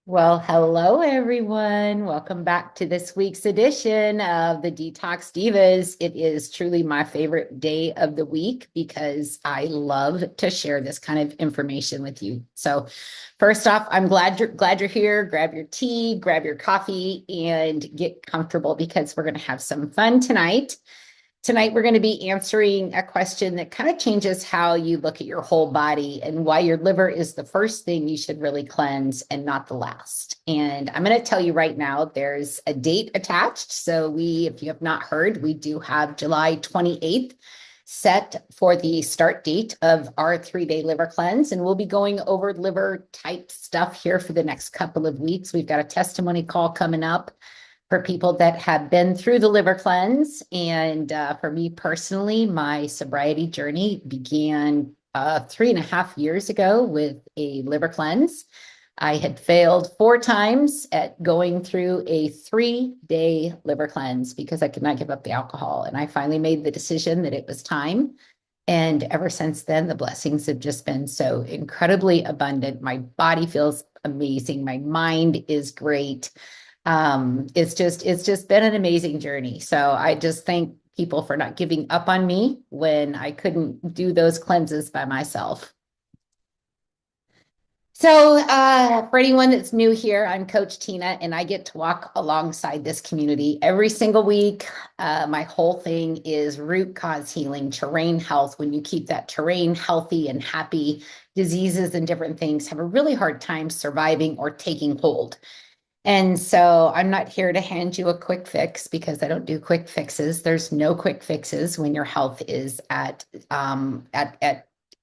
Well, hello everyone. Welcome back to this week's edition of the Detox Divas. It is truly my favorite day of the week because I love to share this kind of information with you. So, first off, I'm glad you're here. Grab your tea, grab your coffee, and get comfortable because we're going to have some fun tonight. Tonight, we're going to be answering a question that kind of changes how you look at your whole body and why your liver is the first thing you should really cleanse and not the last. And I'm going to tell you right now, there's a date attached. So if you have not heard, we do have July 28th set for the start date of our 3-day liver cleanse. And we'll be going over liver type stuff here for the next couple of weeks. We've got a testimony call coming up for people that have been through the liver cleanse. And for me personally, my sobriety journey began 3.5 years ago with a liver cleanse. I had failed 4 times at going through a 3-day liver cleanse because I could not give up the alcohol. And I finally made the decision that it was time. And ever since then, the blessings have just been so incredibly abundant. My body feels amazing. My mind is great. It's just been an amazing journey. So I just thank people for not giving up on me when I couldn't do those cleanses by myself. So, for anyone that's new here, I'm Coach Tina, and I get to walk alongside this community every single week. My whole thing is root cause healing, terrain health. When you keep that terrain healthy and happy, diseases and different things have a really hard time surviving or taking hold. And so I'm not here to hand you a quick fix because I don't do quick fixes. There's no quick fixes when your health is at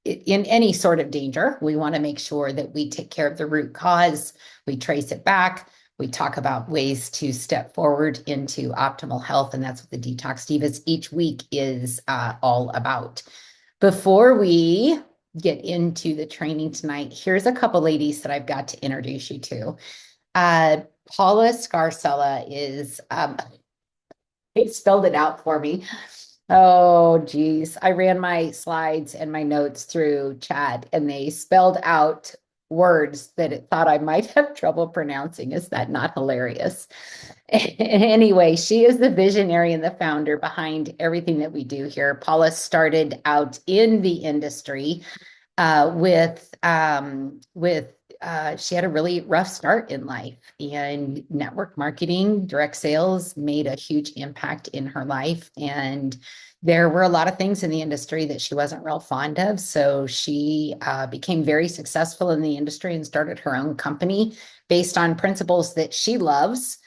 in any sort of danger. We want to make sure that we take care of the root cause, we trace it back, we talk about ways to step forward into optimal health, and that's what the Detox Divas each week is all about. Before we get into the training tonight, here's a couple ladies that I've got to introduce you to. Paula Scarcella is, they spelled it out for me. Oh, geez. I ran my slides and my notes through chat and they spelled out words that it thought I might have trouble pronouncing. Is that not hilarious? Anyway, she is the visionary and the founder behind everything that we do here. Paula started out in the industry with she had a really rough start in life, and network marketing, direct sales made a huge impact in her life. And there were a lot of things in the industry that she wasn't real fond of. So she became very successful in the industry and started her own company based on principles that she loves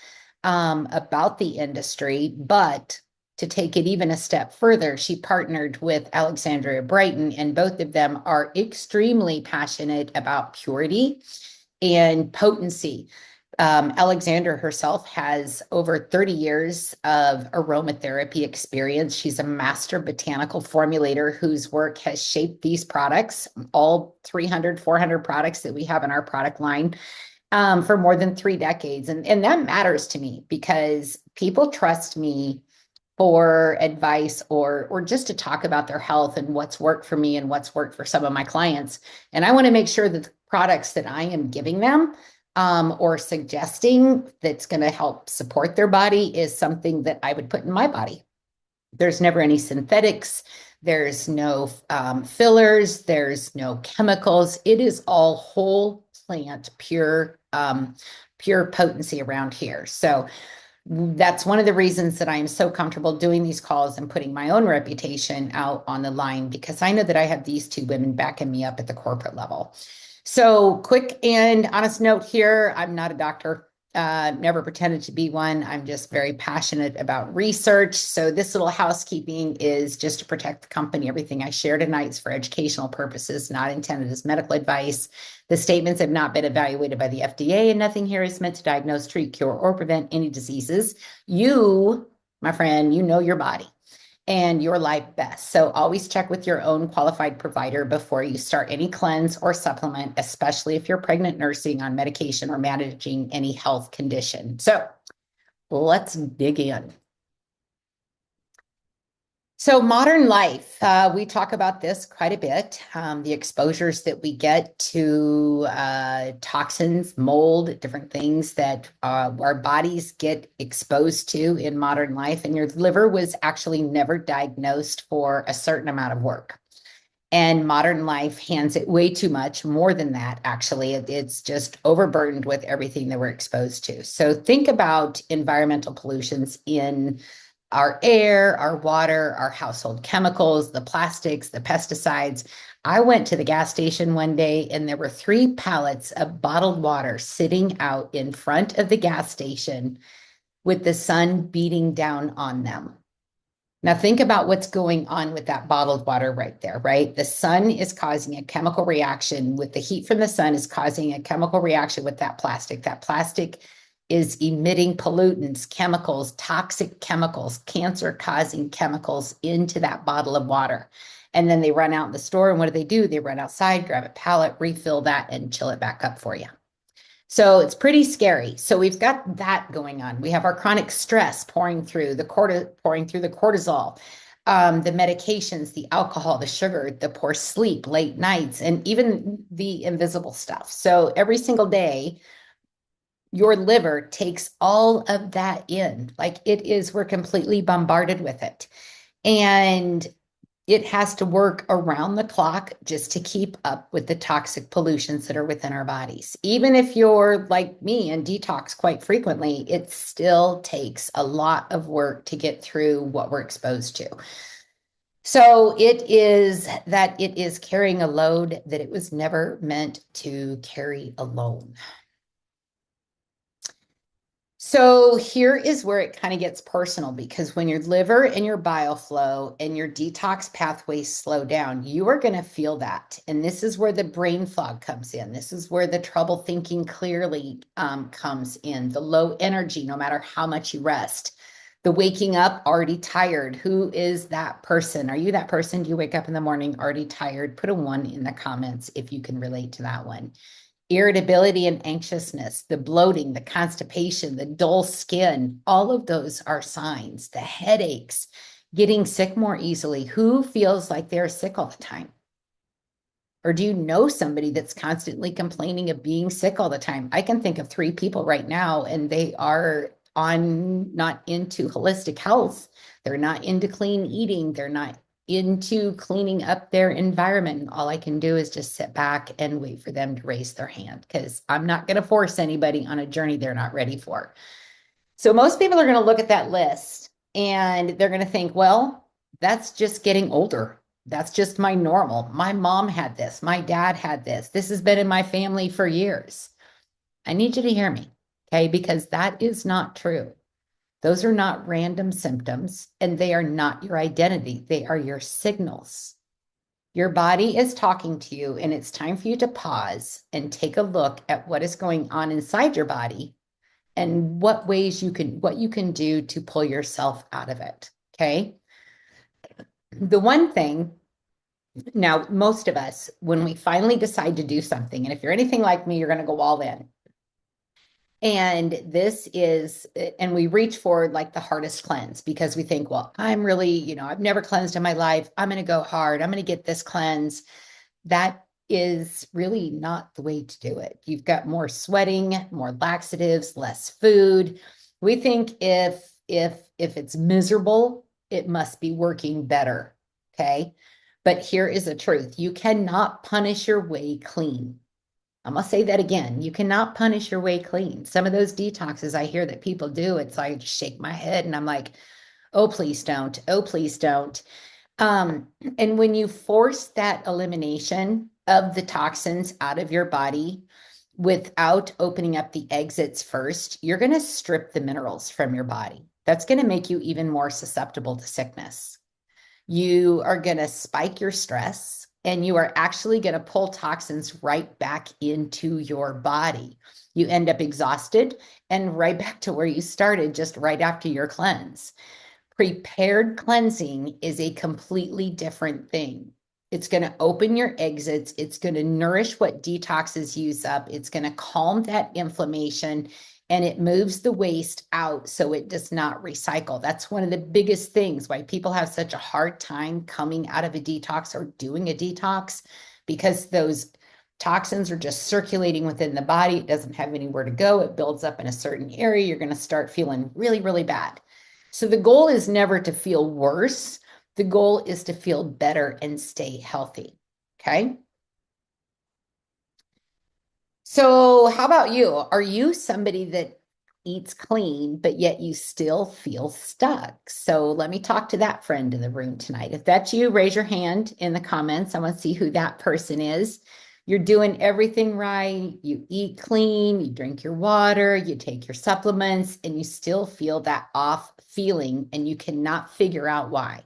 about the industry. But to take it even a step further, she partnered with Alexandria Brighton, and both of them are extremely passionate about purity and potency. Alexandra herself has over 30 years of aromatherapy experience. She's a master botanical formulator whose work has shaped these products, all 300, 400 products that we have in our product line, for more than 3 decades. And that matters to me because people trust me for advice or just to talk about their health and what's worked for me and what's worked for some of my clients. And I want to make sure that the products that I am giving them or suggesting that's going to help support their body is something that I would put in my body. There's never any synthetics. There's no fillers. There's no chemicals. It is all whole plant, pure potency around here. So that's one of the reasons that I am so comfortable doing these calls and putting my own reputation out on the line, because I know that I have these two women backing me up at the corporate level. So, quick and honest note here, I'm not a doctor, never pretended to be one. I'm just very passionate about research. So this little housekeeping is just to protect the company. Everything I share tonight is for educational purposes, not intended as medical advice. The statements have not been evaluated by the FDA, and nothing here is meant to diagnose, treat, cure, or prevent any diseases. You, my friend, you know your body and your life best. So always check with your own qualified provider before you start any cleanse or supplement, especially if you're pregnant, nursing, on medication, or managing any health condition. So let's dig in. So modern life, we talk about this quite a bit. The exposures that we get to toxins, mold, different things that our bodies get exposed to in modern life. And your liver was actually never diagnosed for a certain amount of work. And modern life hands it way too much, more than that, actually. It's just overburdened with everything that we're exposed to. So think about environmental pollutions in our air, our water, our household chemicals, the plastics, the pesticides. I went to the gas station one day and there were 3 pallets of bottled water sitting out in front of the gas station with the sun beating down on them. Now, think about what's going on with that bottled water right there, right? The sun is causing a chemical reaction with the heat from the sun is causing a chemical reaction with that plastic. That plastic is emitting pollutants, chemicals, toxic chemicals, cancer causing chemicals into that bottle of water. And then they run out in the store. And what do? They run outside, grab a pallet, refill that, and chill it back up for you. So it's pretty scary. So we've got that going on. We have our chronic stress pouring through pouring through the cortisol, the medications, the alcohol, the sugar, the poor sleep, late nights, and even the invisible stuff. So every single day, your liver takes all of that in. Like we're completely bombarded with it. And it has to work around the clock just to keep up with the toxic pollutions that are within our bodies. Even if you're like me and detox quite frequently, it still takes a lot of work to get through what we're exposed to. So it is carrying a load that it was never meant to carry alone. So here is where it kind of gets personal, because when your liver and your bile flow and your detox pathways slow down, you are going to feel that. And this is where the brain fog comes in. This is where the trouble thinking clearly comes in, the low energy, no matter how much you rest, the waking up already tired. Who is that person? Are you that person? Do you wake up in the morning already tired? Put a 1 in the comments if you can relate to that one. Irritability and anxiousness, the bloating, the constipation, the dull skin, all of those are signs. The headaches, getting sick more easily. Who feels like they're sick all the time? Or do you know somebody that's constantly complaining of being sick all the time? I can think of 3 people right now, and they are not into holistic health. They're not into clean eating. They're not into cleaning up their environment. And all I can do is just sit back and wait for them to raise their hand, because I'm not going to force anybody on a journey they're not ready for. So most people are going to look at that list and they're going to think, well, that's just getting older. That's just my normal. My mom had this. My dad had this. This has been in my family for years. I need you to hear me, okay? Because that is not true. Those are not random symptoms, and they are not your identity. They are your signals. Your body is talking to you, and it's time for you to pause and take a look at what is going on inside your body and what you can do to pull yourself out of it. Okay. The one thing now, most of us, when we finally decide to do something, and if you're anything like me, you're going to go all in. And we reach for like the hardest cleanse, because we think, well, I'm really, I've never cleansed in my life. I'm going to go hard. I'm going to get this cleanse. That is really not the way to do it. You've got more sweating, more laxatives, less food. We think if it's miserable, it must be working better. Okay. But here is the truth. You cannot punish your way clean. I'm going to say that again. You cannot punish your way clean. Some of those detoxes I hear that people do, it's like I just shake my head and I'm like, oh, please don't. Oh, please don't. And when you force that elimination of the toxins out of your body without opening up the exits first, you're going to strip the minerals from your body. That's going to make you even more susceptible to sickness. You are going to spike your stress, and you are actually going to pull toxins right back into your body. You end up exhausted and right back to where you started just right after your cleanse. Prepared cleansing is a completely different thing. It's going to open your exits. It's going to nourish what detoxes use up. It's going to calm that inflammation, and it moves the waste out so it does not recycle. That's one of the biggest things why people have such a hard time coming out of a detox or doing a detox, because those toxins are just circulating within the body. It doesn't have anywhere to go. It builds up in a certain area. You're going to start feeling really, really bad. So the goal is never to feel worse. The goal is to feel better and stay healthy. Okay. So how about you? Are you somebody that eats clean, but yet you still feel stuck? So let me talk to that friend in the room tonight. If that's you, raise your hand in the comments. I want to see who that person is. You're doing everything right. You eat clean, you drink your water, you take your supplements, and you still feel that off feeling, and you cannot figure out why.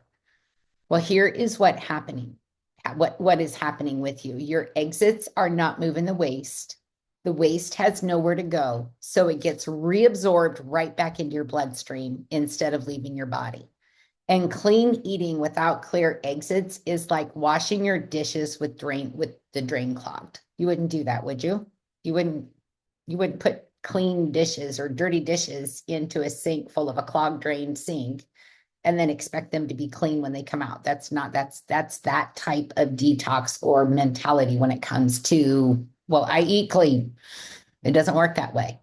Well, here is what's happening. What is happening with you? Your exits are not moving the waste. The waste has nowhere to go. So it gets reabsorbed right back into your bloodstream instead of leaving your body. And clean eating without clear exits is like washing your dishes with the drain clogged. You wouldn't do that, would you? You wouldn't put clean dishes or dirty dishes into a sink full of a clogged drain sink and then expect them to be clean when they come out. That's that type of detox or mentality when it comes to, well, I eat clean. It doesn't work that way.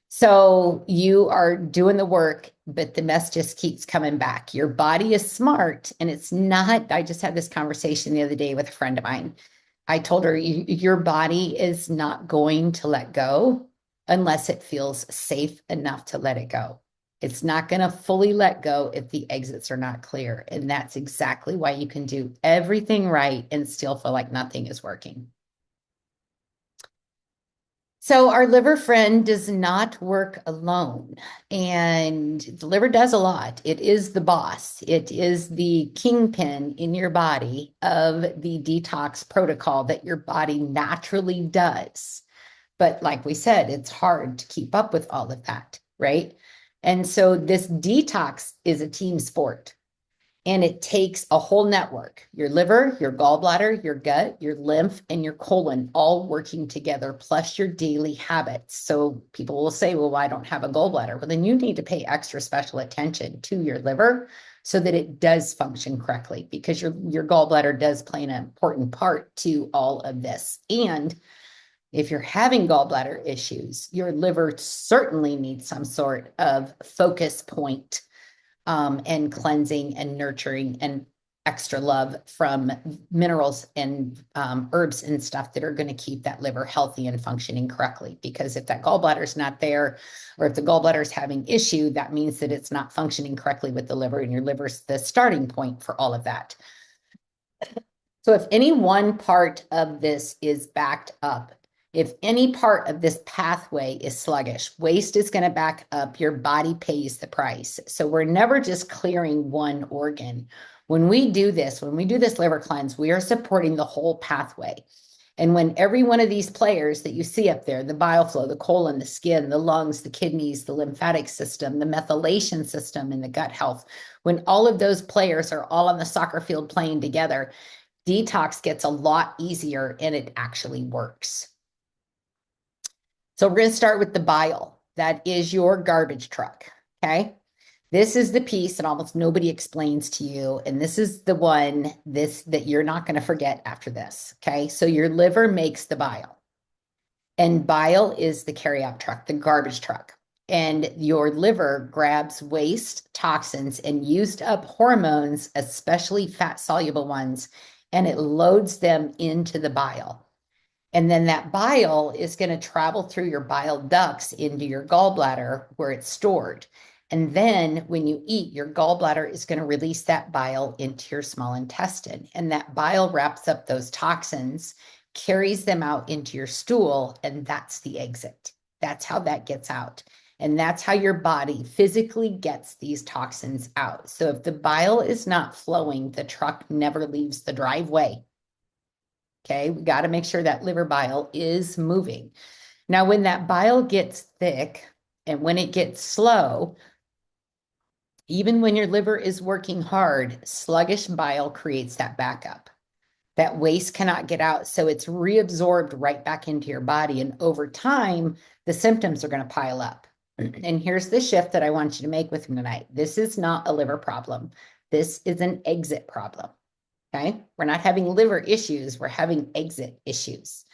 So you are doing the work, but the mess just keeps coming back. Your body is smart, and it's not. I just had this conversation the other day with a friend of mine. I told her, your body is not going to let go unless it feels safe enough to let it go. It's not going to fully let go if the exits are not clear. And that's exactly why you can do everything right and still feel like nothing is working. So our liver friend does not work alone, and the liver does a lot. It is the boss. It is the kingpin in your body of the detox protocol that your body naturally does. But like we said, it's hard to keep up with all of that, right? And so this detox is a team sport. And it takes a whole network, your liver, your gallbladder, your gut, your lymph, and your colon all working together, plus your daily habits. So people will say, well, I don't have a gallbladder. Well, then you need to pay extra special attention to your liver so that it does function correctly, because your gallbladder does play an important part to all of this. And if you're having gallbladder issues, your liver certainly needs some sort of focus point, and cleansing and nurturing and extra love from minerals and herbs and stuff that are going to keep that liver healthy and functioning correctly. Because if that gallbladder is not there, or if the gallbladder is having issue, that means that it's not functioning correctly with the liver, and your liver's the starting point for all of that. So if any one part of this is backed up, if any part of this pathway is sluggish, waste is going to back up, your body pays the price. So we're never just clearing one organ. When we do this liver cleanse, we are supporting the whole pathway. And when every one of these players that you see up there, the bile flow, the colon, the skin, the lungs, the kidneys, the lymphatic system, the methylation system, and the gut health, when all of those players are all on the soccer field playing together, detox gets a lot easier, and it actually works. So we're going to start with the bile. That is your garbage truck, okay? This is the piece that almost nobody explains to you, and this is the one that you're not going to forget after this, okay? So your liver makes the bile, and bile is the carry-out truck, the garbage truck. And your liver grabs waste, toxins, and used up hormones, especially fat-soluble ones, and it loads them into the bile. And then that bile is going to travel through your bile ducts into your gallbladder where it's stored. And then when you eat, your gallbladder is going to release that bile into your small intestine. And that bile wraps up those toxins, carries them out into your stool, and that's the exit. That's how that gets out. And that's how your body physically gets these toxins out. So if the bile is not flowing, the truck never leaves the driveway. Okay, we got to make sure that liver bile is moving. Now, when that bile gets thick and when it gets slow, even when your liver is working hard, sluggish bile creates that backup. That waste cannot get out. So it's reabsorbed right back into your body. And over time, the symptoms are going to pile up. And here's the shift that I want you to make with me tonight. This is not a liver problem. This is an exit problem. Okay. We're not having liver issues. We're having exit issues.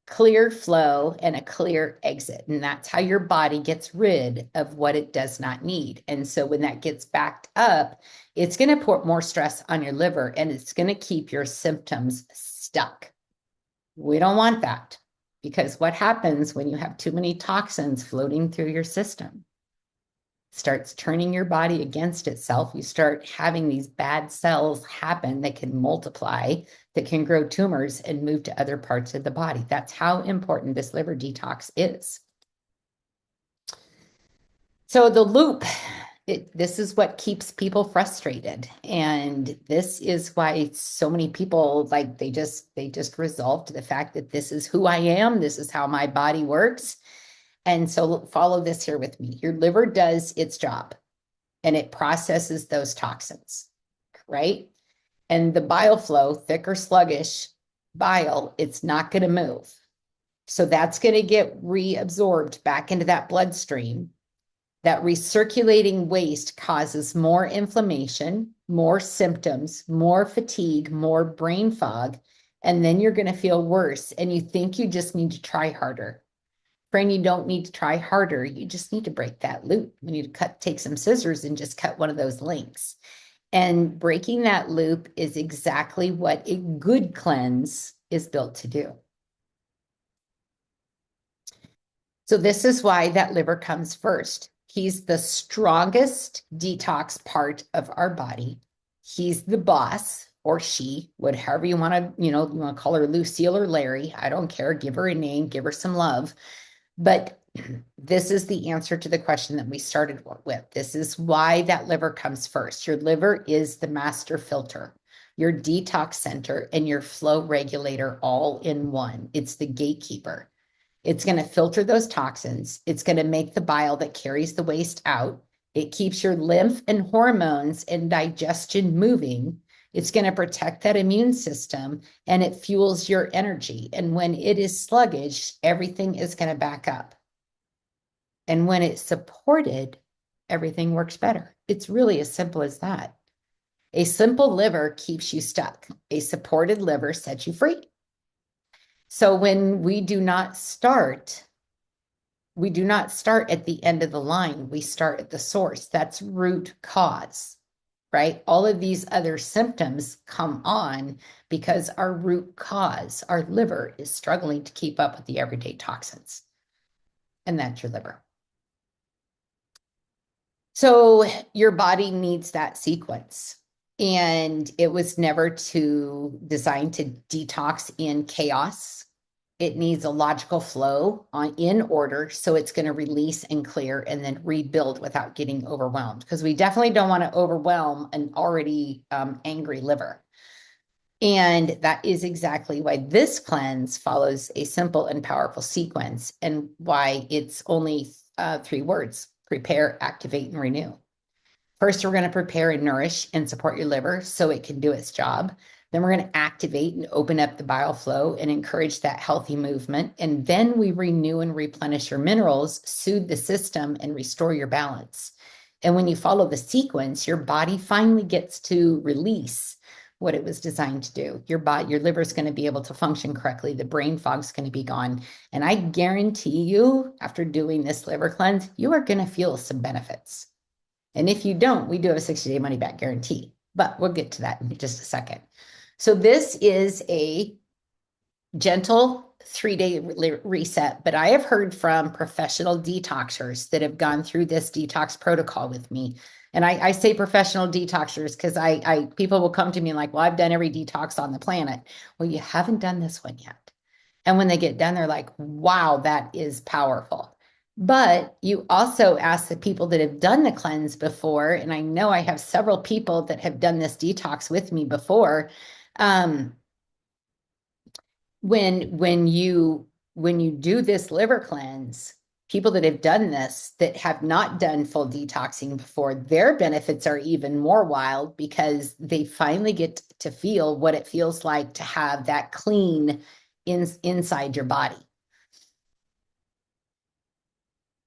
Clear flow and a clear exit. And that's how your body gets rid of what it does not need. And so when that gets backed up, it's going to put more stress on your liver and it's going to keep your symptoms stuck. We don't want that, because what happens when you have too many toxins floating through your system? Starts turning your body against itself. You start having these bad cells happen that can multiply, that can grow tumors and move to other parts of the body. That's how important this liver detox is. So the loop, this is what keeps people frustrated. And this is why so many people, like, they just resolve to the fact that this is who I am. This is how my body works. And so follow this here with me. Your liver does its job and it processes those toxins, right? And the bile flow, thick or sluggish bile, it's not going to move. So that's going to get reabsorbed back into that bloodstream. That recirculating waste causes more inflammation, more symptoms, more fatigue, more brain fog, and then you're going to feel worse. And you think you just need to try harder. Friend, you don't need to try harder. You just need to break that loop. You need to take some scissors and just cut one of those links. And breaking that loop is exactly what a good cleanse is built to do. So this is why that liver comes first. He's the strongest detox part of our body. He's the boss, or she, whatever you want to, you want to call her Lucille or Larry. I don't care. Give her a name, give her some love. But this is the answer to the question that we started with. This is why that liver comes first. Your liver is the master filter, your detox center, and your flow regulator all in one. It's the gatekeeper. It's going to filter those toxins. It's going to make the bile that carries the waste out. It keeps your lymph and hormones and digestion moving. It's going to protect that immune system and it fuels your energy. And when it is sluggish, everything is going to back up. And when it's supported, everything works better. It's really as simple as that. A simple liver keeps you stuck. A supported liver sets you free. So when we do not start at the end of the line. We start at the source. That's root cause. Right? All of these other symptoms come on because our root cause, our liver, is struggling to keep up with the everyday toxins. And that's your liver. So your body needs that sequence. And it was never designed to detox in chaos. It needs a logical flow in order, so it's going to release and clear and then rebuild without getting overwhelmed, because we definitely don't want to overwhelm an already angry liver. And that is exactly why this cleanse follows a simple and powerful sequence, and why it's only 3 words: prepare, activate, and renew. First, we're going to prepare and nourish and support your liver so it can do its job. Then we're going to activate and open up the bile flow and encourage that healthy movement. And then we renew and replenish your minerals, soothe the system, and restore your balance. And when you follow the sequence, your body finally gets to release what it was designed to do. Your liver is going to be able to function correctly. The brain fog's going to be gone. And I guarantee you, after doing this liver cleanse, you are going to feel some benefits. And if you don't, we do have a 60-day money-back guarantee. But we'll get to that in just a second. So this is a gentle 3-day reset, but I have heard from professional detoxers that have gone through this detox protocol with me. And I say professional detoxers because people will come to me like, well, I've done every detox on the planet. Well, you haven't done this one yet. And when they get done, they're like, wow, that is powerful. But you also ask the people that have done the cleanse before, and I know I have several people that have done this detox with me before. When you do this liver cleanse, People that have done this that have not done full detoxing before, their benefits are even more wild because they finally get to feel what it feels like to have that clean inside your body.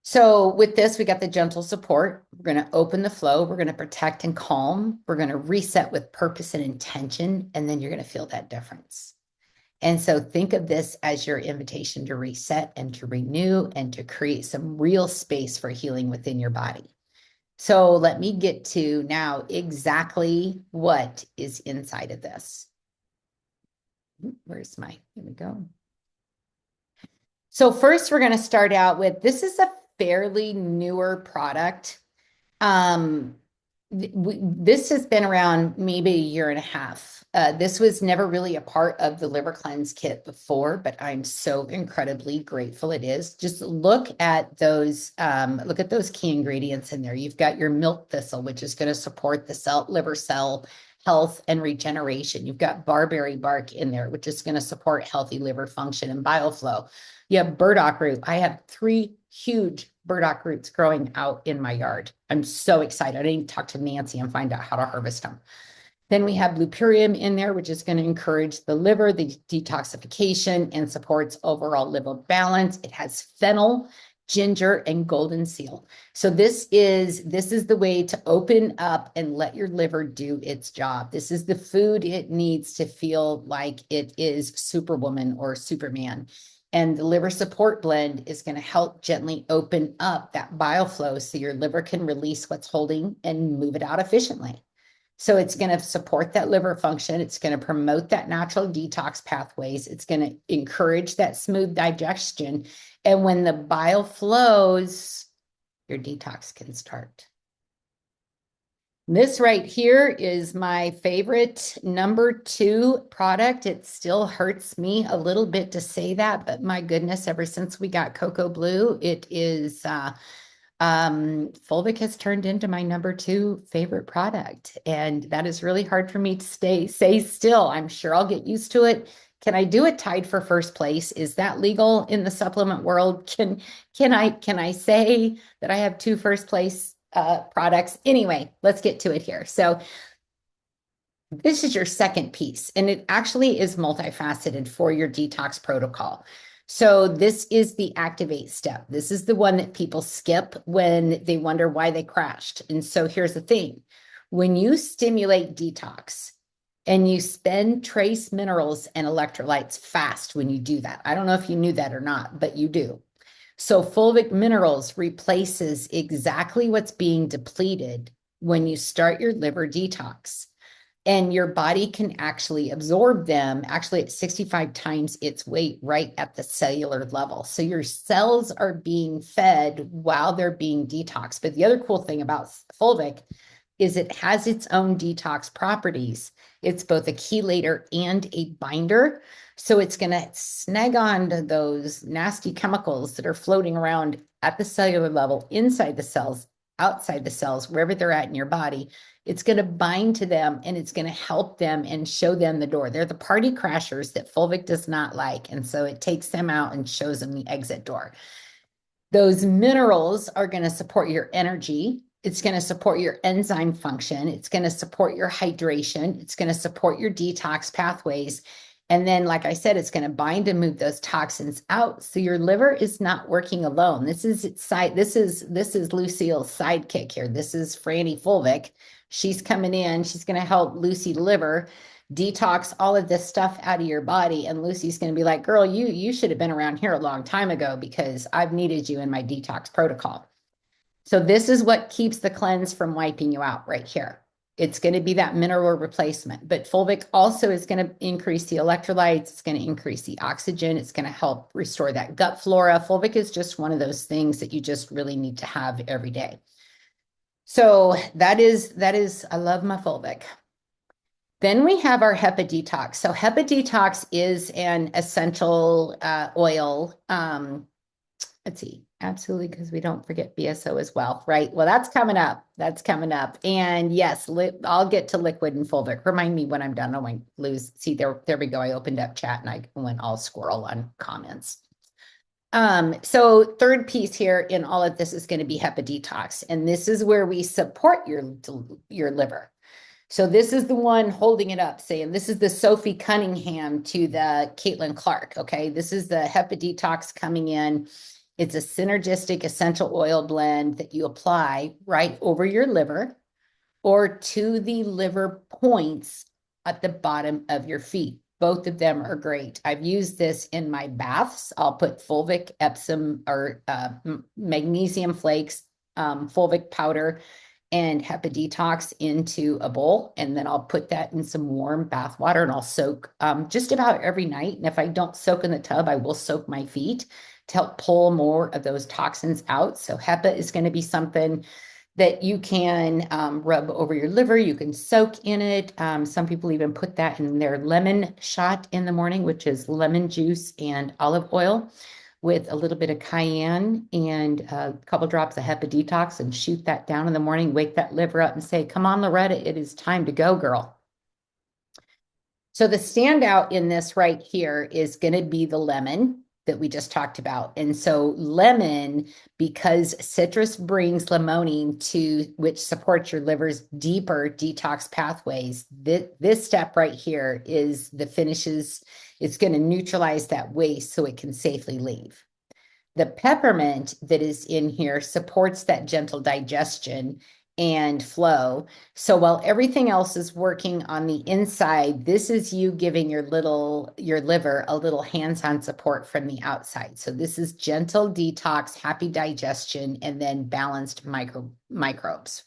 So with this, we got the gentle support. We're going to open the flow. We're going to protect and calm. We're going to reset with purpose and intention, and then you're going to feel that difference. And so think of this as your invitation to reset and to renew and to create some real space for healing within your body. So let me get to now exactly what is inside of this. Where's my, here we go. So first we're going to start out with, this is a fairly newer product. This has been around maybe a year and a half. This was never really a part of the liver cleanse kit before, but I'm so incredibly grateful it is. Just look at those key ingredients in there. You've got your milk thistle, which is going to support the liver cell health and regeneration. You've got barberry bark in there, which is going to support healthy liver function and bile flow. You have burdock root. I have 3 huge burdock roots growing out in my yard. I'm so excited. I need to talk to Nancy and find out how to harvest them. Then we have lupurium in there, which is going to encourage the liver, the detoxification, and supports overall liver balance. It has fennel, ginger, and golden seal. So this is the way to open up and let your liver do its job. This is the food it needs to feel like it is Superwoman or Superman. And the liver support blend is going to help gently open up that bile flow so your liver can release what's holding and move it out efficiently. So it's going to support that liver function. It's going to promote that natural detox pathways. It's going to encourage that smooth digestion. And when the bile flows, your detox can start. This right here is my favorite #2 product. It still hurts me a little bit to say that, but my goodness, ever since we got cocoBLUE, it is Fulvic has turned into my #2 favorite product. And that is really hard for me to say still. I'm sure I'll get used to it. Can I do it tied for first place? Is that legal in the supplement world? Can I say that I have 2 first place products? Anyway, let's get to it here. So this is your second piece, and it actually is multifaceted for your detox protocol. So this is the activate step. This is the one that people skip when they wonder why they crashed. And so here's the thing. When you stimulate detox and you spend trace minerals and electrolytes fast when you do that, I don't know if you knew that or not, but you do. So fulvic minerals replaces exactly what's being depleted when you start your liver detox. And your body can actually absorb them actually at 65 times its weight right at the cellular level. So your cells are being fed while they're being detoxed. But the other cool thing about fulvic is it has its own detox properties. It's both a chelator and a binder. So it's going to snag on to those nasty chemicals that are floating around at the cellular level, inside the cells, outside the cells, wherever they're at in your body. It's going to bind to them and it's going to help them and show them the door. They're the party crashers that fulvic does not like. And so it takes them out and shows them the exit door. Those minerals are going to support your energy. It's going to support your enzyme function. It's going to support your hydration. It's going to support your detox pathways. And then, like I said, it's going to bind and move those toxins out. So your liver is not working alone. This is its side. This is Lucille's sidekick here. This is Franny Fulvic. She's coming in. She's going to help Lucy liver detox all of this stuff out of your body. And Lucy's going to be like, girl, you should have been around here a long time ago because I've needed you in my detox protocol. So this is what keeps the cleanse from wiping you out right here. It's going to be that mineral replacement, but fulvic also is going to increase the electrolytes. It's going to increase the oxygen. It's going to help restore that gut flora. Fulvic is just one of those things that you just really need to have every day. So that is, I love my fulvic. Then we have our HEPA detox. So HEPA detox is an essential oil. Let's see. Absolutely, because we don't forget BSO as well, right? Well, that's coming up. That's coming up. And yes, I'll get to liquid and fulvic. Remind me when I'm done. I won't lose. See, there we go. I opened up chat and I went all squirrel on comments. So third piece here in all of this is going to be HEPA detox, and this is where we support your liver. So this is the one holding it up, saying this is the Sophie Cunningham to the Caitlin Clark. Okay, this is the HEPA detox coming in. It's a synergistic essential oil blend that you apply right over your liver or to the liver points at the bottom of your feet. Both of them are great. I've used this in my baths. I'll put fulvic Epsom or magnesium flakes, fulvic powder, and HEPA detox into a bowl. And then I'll put that in some warm bath water and I'll soak just about every night. And if I don't soak in the tub, I will soak my feet to help pull more of those toxins out. So HEPA is going to be something that you can rub over your liver. You can soak in it. Some people even put that in their lemon shot in the morning, which is lemon juice and olive oil with a little bit of cayenne and a couple drops of HEPA detox and shoot that down in the morning, wake that liver up and say, come on, Loretta, it is time to go, girl. So the standout in this right here is going to be the lemon that we just talked about. And so lemon, because citrus brings limonene to which supports your liver's deeper detox pathways. This step right here is the finishes. It's going to neutralize that waste so it can safely leave. The peppermint that is in here supports that gentle digestion and flow. So while everything else is working on the inside, this is you giving your liver a little hands-on support from the outside. So this is gentle detox, happy digestion, and then balanced microbes.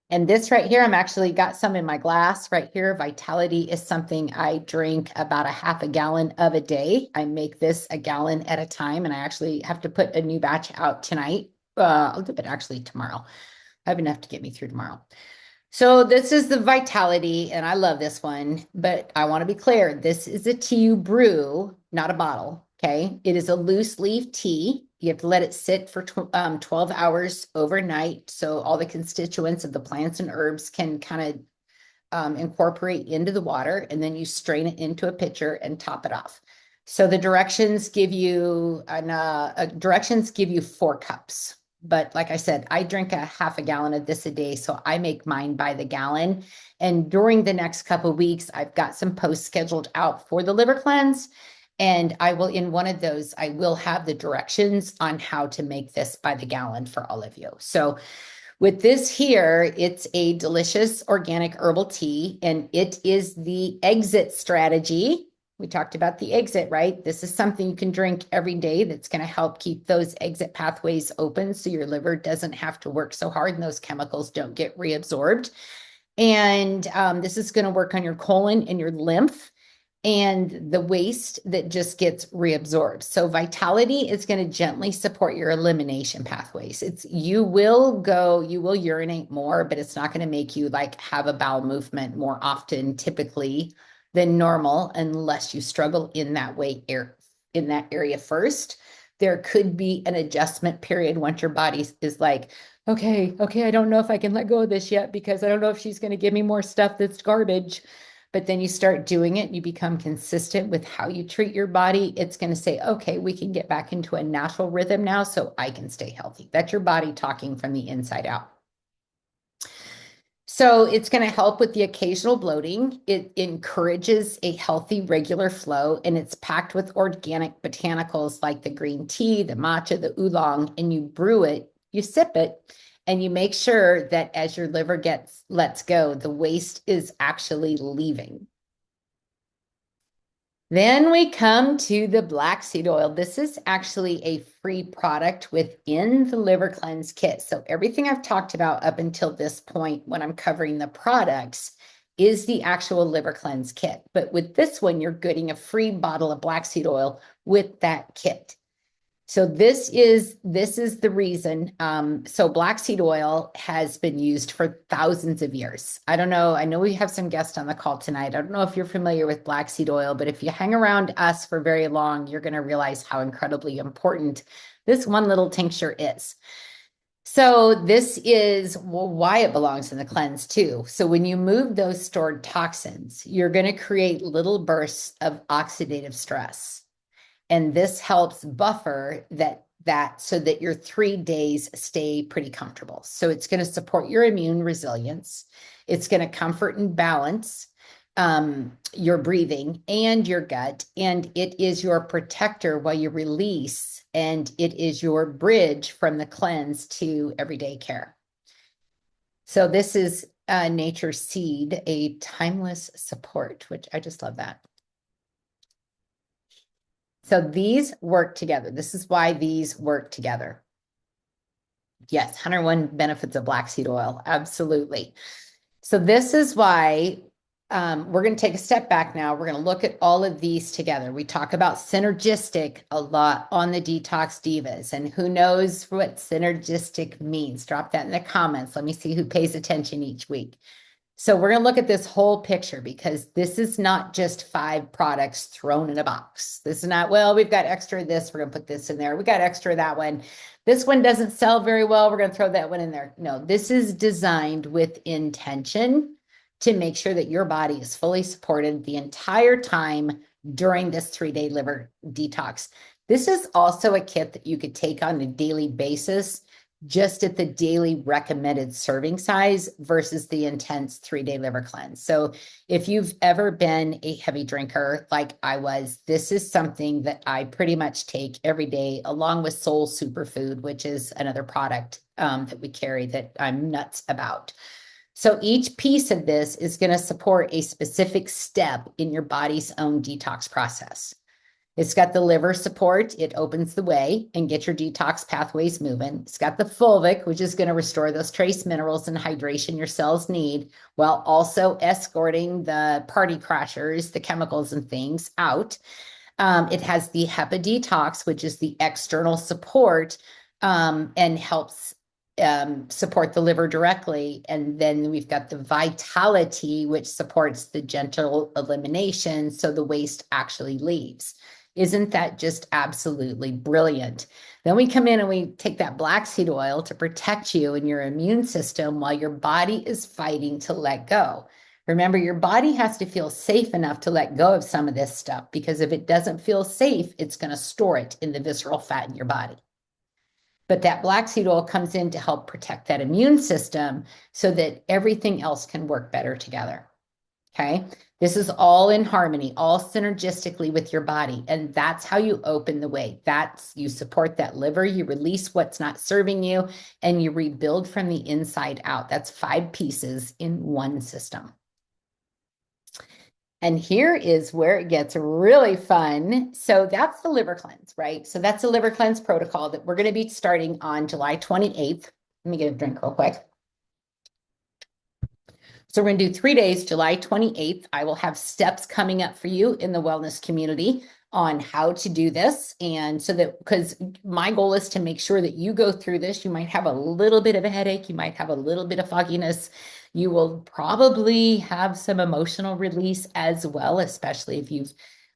And this right here, I'm actually got some in my glass right here. Vitality is something I drink about a half a gallon of a day. I make this a gallon at a time, and I actually have to put a new batch out tonight. I'll do it actually tomorrow. I have enough to get me through tomorrow. So this is the Vitality, and I love this one, but I want to be clear. This is a tea you brew, not a bottle, okay? It is a loose leaf tea. You have to let it sit for 12 hours overnight so all the constituents of the plants and herbs can kind of incorporate into the water, and then you strain it into a pitcher and top it off. So the directions give you 4 cups. But like I said, I drink a half a gallon of this a day, so I make mine by the gallon. And during the next couple of weeks, I've got some posts scheduled out for the liver cleanse. And I will, in one of those, I will have the directions on how to make this by the gallon for all of you. So with this here, it's a delicious organic herbal tea, and it is the exit strategy. We talked about the exit, right? This is something you can drink every day that's going to help keep those exit pathways open so your liver doesn't have to work so hard and those chemicals don't get reabsorbed. And this is going to work on your colon and your lymph and the waste that just gets reabsorbed. So Vitality is going to gently support your elimination pathways. You will urinate more, but it's not going to make you like have a bowel movement more often typically than normal unless you struggle in that area first. There could be an adjustment period once your body is like, okay, I don't know if I can let go of this yet because I don't know if she's going to give me more stuff that's garbage. But then you start doing it, and you become consistent with how you treat your body. It's going to say, okay, we can get back into a natural rhythm now so I can stay healthy. That's your body talking from the inside out. So it's going to help with the occasional bloating. It encourages a healthy, regular flow, and it's packed with organic botanicals like the green tea, the matcha, the oolong, and you brew it, you sip it, and you make sure that as your liver lets go, the waste is actually leaving. Then we come to the black seed oil. This is actually a free product within the liver cleanse kit. So everything I've talked about up until this point when I'm covering the products is the actual liver cleanse kit. But with this one, you're getting a free bottle of black seed oil with that kit. So this is the reason. So black seed oil has been used for thousands of years. I don't know. I know we have some guests on the call tonight. I don't know if you're familiar with black seed oil, but if you hang around us for very long, you're going to realize how incredibly important this one little tincture is. So this is why it belongs in the cleanse too. So when you move those stored toxins, you're going to create little bursts of oxidative stress. And this helps buffer that so that your 3 days stay pretty comfortable. So it's going to support your immune resilience. It's going to comfort and balance your breathing and your gut. And it is your protector while you release. And it is your bridge from the cleanse to everyday care. So this is Nature's Seed, a timeless support, which I just love that. So these work together. This is why these work together. Yes, 101 benefits of black seed oil. Absolutely. So this is why we're going to take a step back now. We're going to look at all of these together. We talk about synergistic a lot on the Detox Divas, and who knows what synergistic means? Drop that in the comments. Let me see who pays attention each week. So we're going to look at this whole picture, because this is not just 5 products thrown in a box. This is not, well, we've got extra of this, we're going to put this in there. We got extra of that one. This one doesn't sell very well, we're going to throw that one in there. No, this is designed with intention to make sure that your body is fully supported the entire time during this 3-day liver detox. This is also a kit that you could take on a daily basis, just at the daily recommended serving size versus the intense 3-day liver cleanse. So if you've ever been a heavy drinker like I was, this is something that I pretty much take every day, along with Soul Superfood, which is another product that we carry that I'm nuts about. So each piece of this is going to support a specific step in your body's own detox process. It's got the liver support. It opens the way and gets your detox pathways moving. It's got the fulvic, which is going to restore those trace minerals and hydration your cells need, while also escorting the party crashers, the chemicals and things out. It has the HEPA detox, which is the external support, and helps support the liver directly. And then we've got the vitality, which supports the gentle elimination, so the waste actually leaves. Isn't that just absolutely brilliant? Then we come in and we take that black seed oil to protect you and your immune system while your body is fighting to let go. Remember, your body has to feel safe enough to let go of some of this stuff, because if it doesn't feel safe, it's going to store it in the visceral fat in your body. But that black seed oil comes in to help protect that immune system so that everything else can work better together. Okay. This is all in harmony, all synergistically with your body. And that's how you open the way. You support that liver, you release what's not serving you, and you rebuild from the inside out. That's 5 pieces in one system. And here is where it gets really fun. So that's the liver cleanse, right? So that's the liver cleanse protocol that we're going to be starting on July 28th. Let me get a drink real quick. So we're going to do 3 days, July 28th. I will have steps coming up for you in the wellness community on how to do this. And so that, because my goal is to make sure that you go through this. You might have a little bit of a headache. You might have a little bit of fogginess. You will probably have some emotional release as well, especially if you've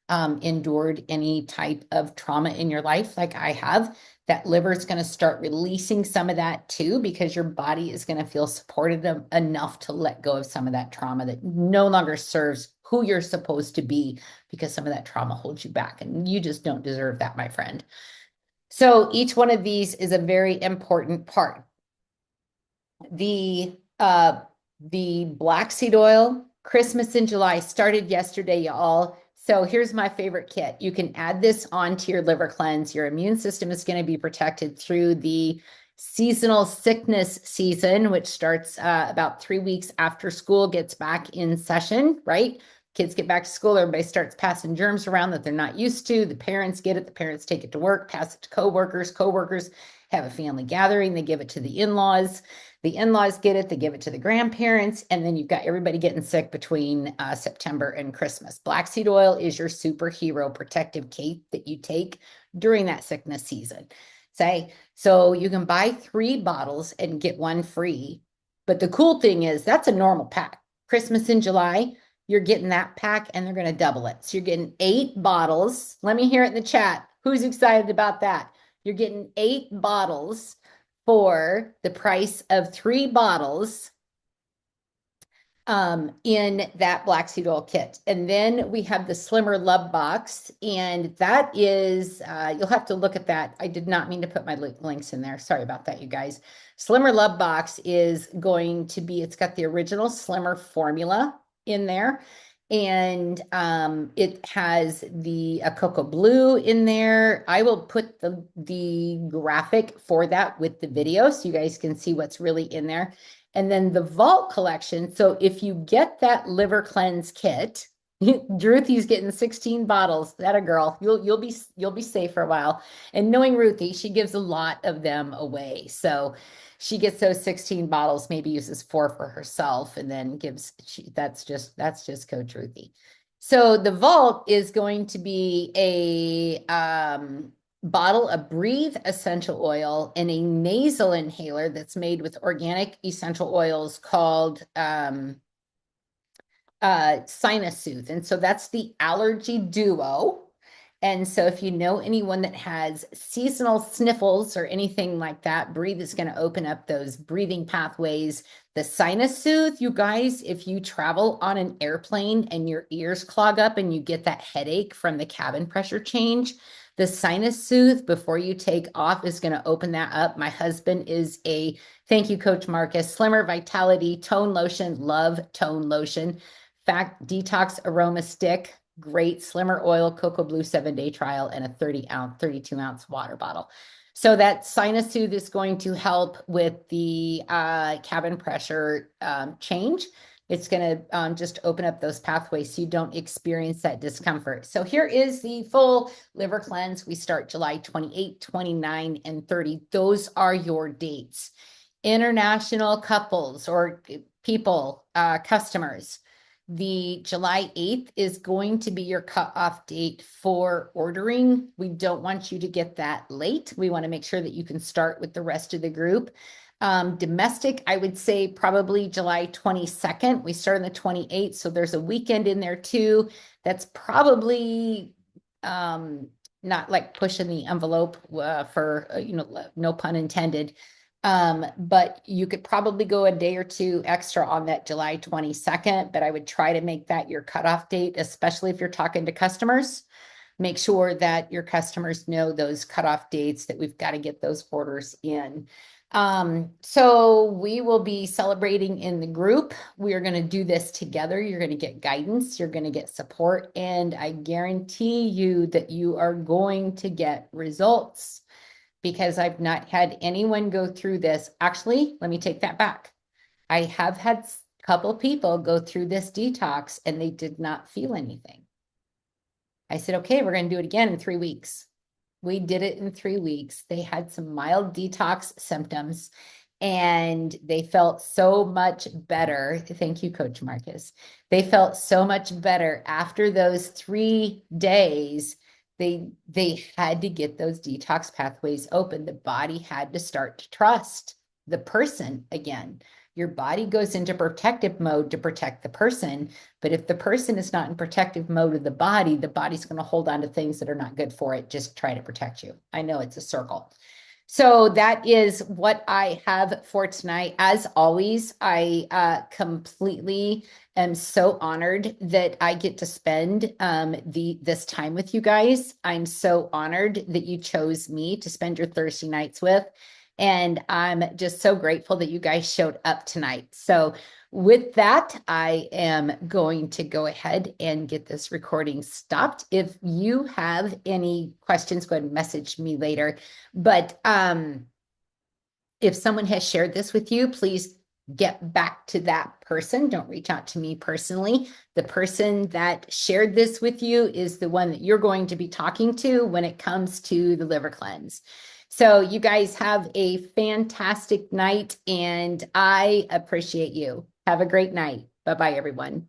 endured any type of trauma in your life like I have. That liver is going to start releasing some of that too, because your body is going to feel supported enough to let go of some of that trauma that no longer serves who you're supposed to be, because some of that trauma holds you back, and you just don't deserve that, my friend. So each one of these is a very important part. The black seed oil, Christmas in July, started yesterday, y'all. So here's my favorite kit. You can add this onto your liver cleanse. Your immune system is going to be protected through the seasonal sickness season, which starts about 3 weeks after school gets back in session, right? Kids get back to school, everybody starts passing germs around that they're not used to. The parents get it. The parents take it to work, pass it to coworkers. Coworkers have a family gathering. They give it to the in-laws. The in-laws get it, they give it to the grandparents, and then you've got everybody getting sick between September and Christmas. Black seed oil is your superhero protective cape that you take during that sickness season. So you can buy 3 bottles and get 1 free. But the cool thing is that's a normal pack. Christmas in July, you're getting that pack and they're going to double it. So you're getting 8 bottles. Let me hear it in the chat. Who's excited about that? You're getting 8 bottles for the price of 3 bottles. in that black seed oil kit. And then we have the Slimmer Love Box, and that is, you'll have to look at that. I did not mean to put my links in there. Sorry about that, you guys. Slimmer Love Box is going to be, it's got the original Slimmer formula in there. And it has the cocoBLUE in there. I will put the graphic for that with the video so you guys can see what's really in there. And then the Vault collection. So if you get that liver cleanse kit, Druthy's getting 16 bottles. That a girl. You'll be safe for a while. And knowing Ruthie, she gives a lot of them away. So she gets those 16 bottles, maybe uses 4 for herself, and then gives, that's just Coach Ruthie. So the Vault is going to be a bottle of Breathe essential oil and a nasal inhaler that's made with organic essential oils called Sinus Soothe. And so that's the allergy duo. And so if you know anyone that has seasonal sniffles or anything like that, Breathe is going to open up those breathing pathways. The Sinus Soothe, you guys, if you travel on an airplane and your ears clog up and you get that headache from the cabin pressure change, the Sinus Soothe before you take off is going to open that up. My husband is a, thank you, Coach Marcus, Slimmer Vitality Tone Lotion, love Tone Lotion, Fact Detox Aroma Stick, great Slimmer Oil cocoBLUE 7-day trial, and a 32-ounce water bottle. So that Sinus Soothe is going to help with the cabin pressure change. It's going to just open up those pathways so you don't experience that discomfort. So here is the full liver cleanse. We start July 28, 29, and 30. Those are your dates. International couples or people, customers, the July 8th is going to be your cutoff date for ordering. We don't want you to get that late. We want to make sure that you can start with the rest of the group. Domestic, I would say probably July 22nd. We start on the 28th, so there's a weekend in there too. That's probably not like pushing the envelope for, no pun intended. But you could probably go a day or two extra on that July 22nd, but I would try to make that your cutoff date, especially if you're talking to customers. Make sure that your customers know those cutoff dates, that we've got to get those orders in. So we will be celebrating in the group. We are going to do this together. You're going to get guidance, you're going to get support, and I guarantee you that you are going to get results, because I've not had anyone go through this. Actually, let me take that back. I have had a couple people go through this detox and they did not feel anything. I said, okay, we're going to do it again in 3 weeks. We did it in 3 weeks. They had some mild detox symptoms and they felt so much better. Thank you, Coach Marcus. They felt so much better after those 3 days. They had to get those detox pathways open. The body had to start to trust the person again. Your body goes into protective mode to protect the person. But if the person is not in protective mode of the body's going to hold on to things that are not good for it, just try to protect you. I know it's a circle. So that is what I have for tonight. As always, I completely am so honored that I get to spend this time with you guys. I'm so honored that you chose me to spend your Thursday nights with. And I'm just so grateful that you guys showed up tonight. So with that, I am going to go ahead and get this recording stopped. If you have any questions, go ahead and message me later. But if someone has shared this with you, please get back to that person. Don't reach out to me personally. The person that shared this with you is the one that you're going to be talking to when it comes to the liver cleanse. So you guys have a fantastic night and I appreciate you. Have a great night. Bye-bye, everyone.